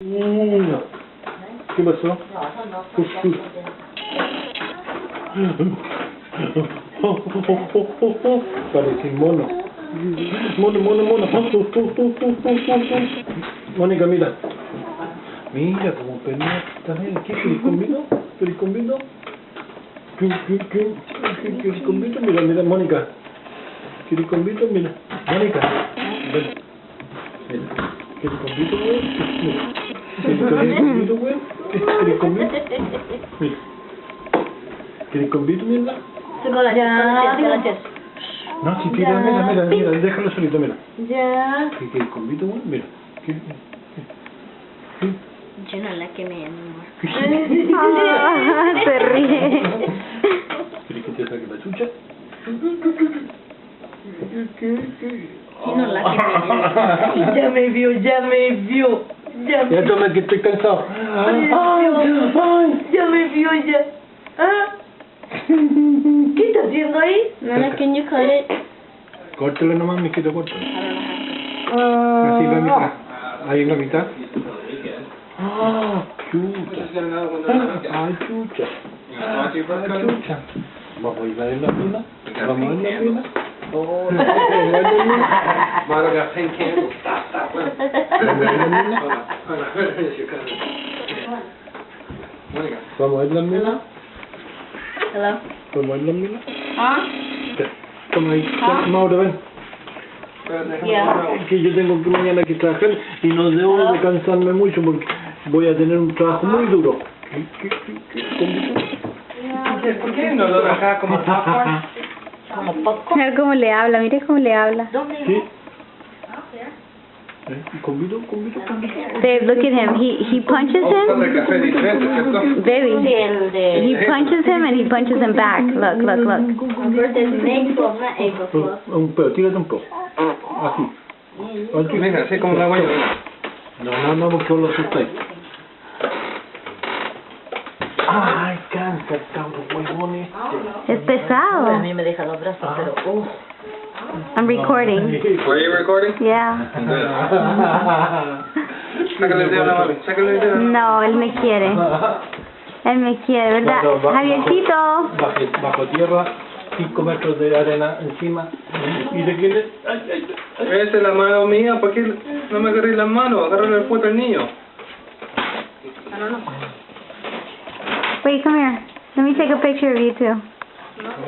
¿Qué pasó? Parece mono. Mono. Mónica, mira. Mira como pelea también. ¿Qué quieres conmigo? ¿Quieres conmigo? ¿Quieres conmigo? Mira, Mónica. ¿Quieres conmigo? Mira. Mónica. Ven. Mira. ¿Quieres conmigo, güey? Mira. ¿Quieres conmigo, güey? ¿Quieres conmigo? Mira. ¿Quieres conmigo, mira? Ya. No, si tira, mira, déjalo solito, mira. Ya. ¿Quieres conmigo, güey? Mira. Yo no la quemé, amor. Se ríe. ¿Quieres que te saque la chucha? Yo no la quemé. Ya me vio. Ya toma que estoy cansado. Ya me vio ya. ¿Ah? ¿Qué está haciendo ahí? Nana, can you cut it? Córtalo nomás, mijito, córtalo. I Así don't know how to. la mitad. Ahí en la mitad. Chucha. Chucha. Chucha. Vamos a ir a la mina. Vamos a ir a la mina. Oh, no, Milo got pink candles. Stop. Hold on. Monica. Vamos a ir a la mina. Hello? Vamos a ir a la mina. ¿Ah? Toma ahí. Mauro, ven. Es que yo tengo que mañana que trabajar y no debo de cansarme mucho porque voy a tener un trabajo muy duro. ¿Por qué no lo acá como popcorn? Como poco. Mira cómo le habla, mire cómo le habla. ¿Dónde? Sí. Convido. Babe, look at him. He punches Para him. café diferente, ¿cierto? Baby. El de... He punches him and he punches him back. Look. Aparte es May 12, not April 12. Un poco, tírate un poco. Así. Mira, así como la guayaba. No, porque vos lo asustáis. Ay, cansa el cabro huevón este. Es pesado. A mí me deja los brazos, pero... I'm recording. Were you recording? Yeah. Sácale el dedo a la mami, sácale el dedo. No, él me quiere. Él me quiere, ¿verdad? Javiercito. Bajo tierra, 5 metros de arena encima. ¿Y de quién es? Esa es la mano mía, ¿por qué no me agarré las manos? Agárrale el puesto al niño. Wait, come here. Let me take a picture of you too.